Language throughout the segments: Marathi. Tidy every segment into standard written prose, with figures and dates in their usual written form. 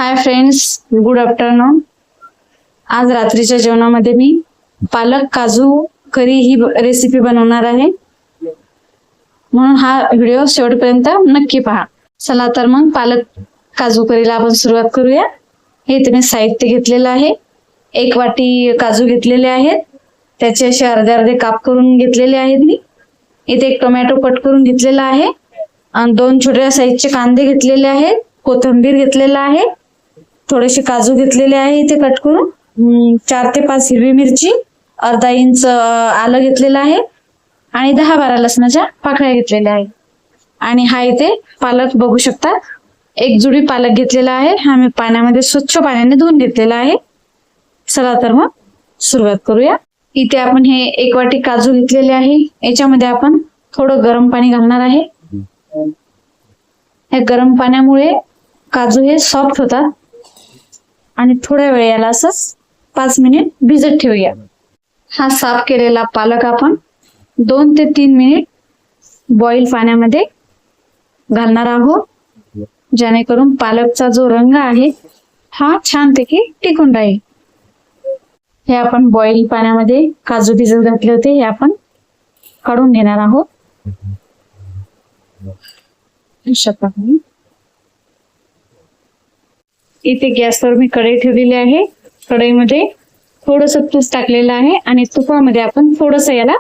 Hi friends, good afternoon. आज रात्रीच्या जेवणामध्ये मी पालक काजू करी ही रेसिपी बनवणार आहे, म्हणून हा व्हिडिओ शेवटपर्यंत नक्की पहा. चला तर मग पालक काजू करीला आपण सुरुवात करूया. हे तुम्ही साहित्य घेतलेलं आहे. 1 वाटी काजू घेतलेले आहेत, त्याचे असे अर्धे अर्धे काप करून घेतलेले आहेत मी. इथे 1 टोमॅटो कट करून घेतलेला आहे आणि 2 छोट्या साईजचे कांदे घेतलेले आहेत, कोथिंबीर घेतलेला आहे, थोडेसे काजू घेतलेले आहे इथे कट करून, 4 ते 5 हिरवी मिरची, अर्धा इंच आलं घेतलेलं आहे आणि 10-12 लसणाच्या पाकळ्या घेतलेल्या आहेत. आणि हा इथे पालक बघू शकता, 1 जुडी पालक घेतलेला आहे. हा मी पाण्यामध्ये स्वच्छ पाण्याने धुवून घेतलेला आहे. चला तर मग सुरुवात करूया. इथे आपण हे 1 वाटी काजू घेतलेले आहे. याच्यामध्ये आपण थोडं गरम पाणी घालणार आहे. या गरम पाण्यामुळे काजू हे सॉफ्ट होतात आणि थोड्या वेळ याला असंच 5 मिनिट भिजत ठेवूया. हा साफ केलेला पालक आपण 2 ते 3 मिनिट बॉईल पाण्यामध्ये घालणार आहोत, जेणेकरून पालकचा जो रंग आहे हा छानपैकी टिकून राहील. हे आपण बॉईल पाण्यामध्ये काजू भिजत घातले होते, हे आपण काढून घेणार आहोत. इथे गॅसवर मी कढई ठेवलेली आहे. कढईमध्ये थोडस तूप टाकलेलं आहे आणि तुपामध्ये आपण थोडस याला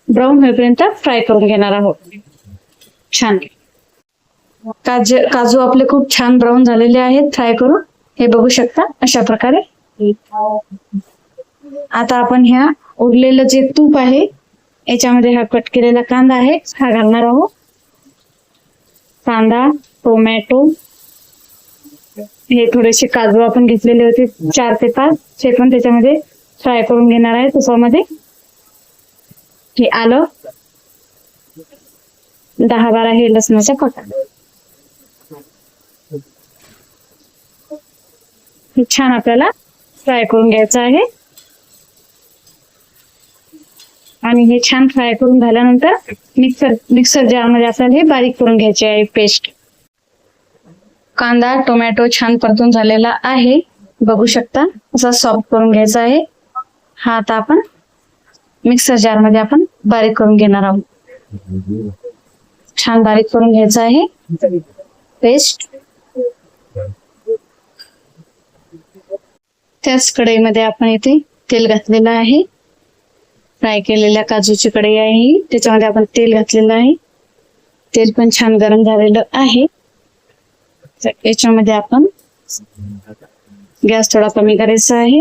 ब्राऊन होईपर्यंत फ्राय करून घेणार आहोत. छान काजू आपले खूप छान ब्राऊन झालेले आहेत फ्राय करून, हे बघू शकता अशा प्रकारे. आता आपण ह्या उरलेलं जे तूप आहे याच्यामध्ये हा कट केलेला कांदा आहे हा घालणार आहोत. कांदा, टोमॅटो, हे थोडेसे काजू आपण घेतलेले होते 4 ते 5, हे पण त्याच्यामध्ये फ्राय करून घेणार आहे तुपामध्ये. हे आलं, 10-12 हे लसणाच्या पाकळ्या. हे छान आपल्याला फ्राय करून घ्यायचं आहे आणि हे छान फ्राय करून झाल्यानंतर मिक्सर जारमध्ये आपल्याला हे बारीक करून घ्यायचे आहे पेस्ट. कांदा टोमॅटो छान परतून झालेला आहे, बघू शकता असा सॉफ्ट करून घ्यायचा आहे. हा आता आपण मिक्सर जार मध्ये आपण बारीक करून घेणार आहोत. छान बारीक करून घ्यायचा आहे पेस्ट. त्याच कढईमध्ये आपण इथे तेल घातलेलं आहे. फ्राय केलेल्या काजूची कढई आहे, त्याच्यामध्ये आपण तेल घातलेलं आहे. तेल पण छान गरम झालेलं आहे. याच्यामध्ये आपण गॅस थोडा कमी करायचा आहे.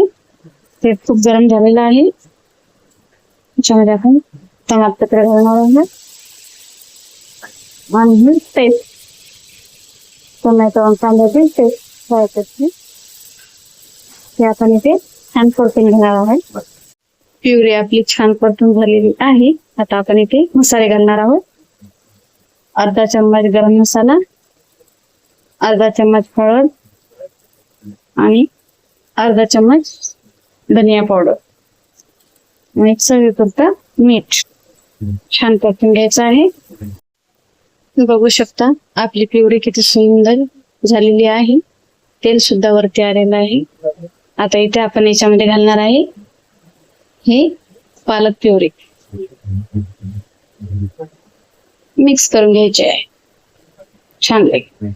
ते खूप गरम झालेलं आहे. याच्यामध्ये आपण तमालपत्र घालणार आहोत आणि पेस्ट, टोमॅटो कांद्याची पेस्ट फ्राय करते ते आपण इथे छान परतून घेणार आहोत. प्युरी आपली छान परतून झालेली आहे. आता आपण इथे मसाले घालणार आहोत. अर्धा चम्मच गरम मसाला, अर्धा चम्मच हळद आणि अर्धा चम्मच धनिया पावडर आणि चवीपुरतं मीठ. छान परतून घ्यायचं आहे. बघू शकता आपली प्युरी किती सुंदर झालेली आहे. तेल सुद्धा वरती आलेलं आहे. आता इथे आपण याच्यामध्ये घालणार आहे हे पालक प्युरी. मिक्स करून घ्यायचे आहे छान पैकी.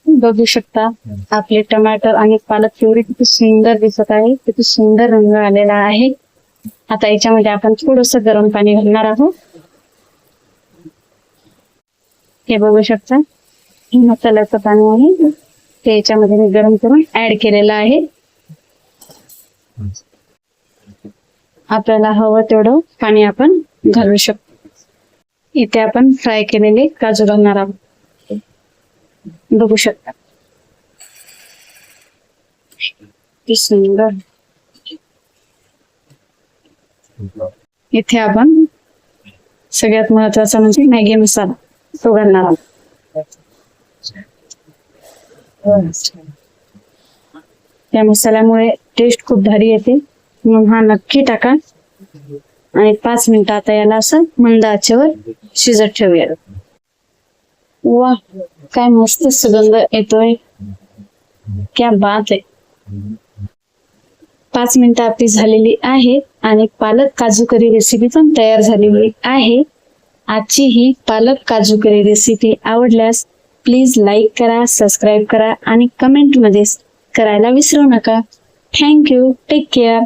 बघू शकता आपले टमाटर आणि पालक प्युरी किती सुंदर दिसत आहे, किती सुंदर रंग आलेला आहे. आता याच्यामध्ये आपण थोडस गरम पाणी घालणार आहोत. हे बघू शकता मसाल्याचं पाणी आहे ते याच्यामध्ये मी गरम करून ऍड केलेलं आहे. आपल्याला हवं तेवढं पाणी आपण घालू शकतो. इथे आपण फ्राय केलेले काजू घालणार आहोत. बघू शकता सुंदर. इथे आपण सगळ्यात महत्वाचा म्हणजे मॅगी मसाला तो घालणार आहोत. या मसाल्यामुळे टेस्ट खूप भारी येते, म्हणून हा नक्की टाका आणि 5 मिनिटं आता याला असं मंद आचेवर शिजत ठेवूया. वा, काय मस्त सुगंध येतोय. क्या बात आहे. 5 मिनिटं आपली झालेली आहे आणि पालक काजू करी रेसिपी पण तयार झालेली आहे. आजची ही पालक काजू करी रेसिपी आवडल्यास प्लीज लाईक करा, सबस्क्राईब करा आणि कमेंटमध्ये करायला विसरू नका. थँक्यू. Take care.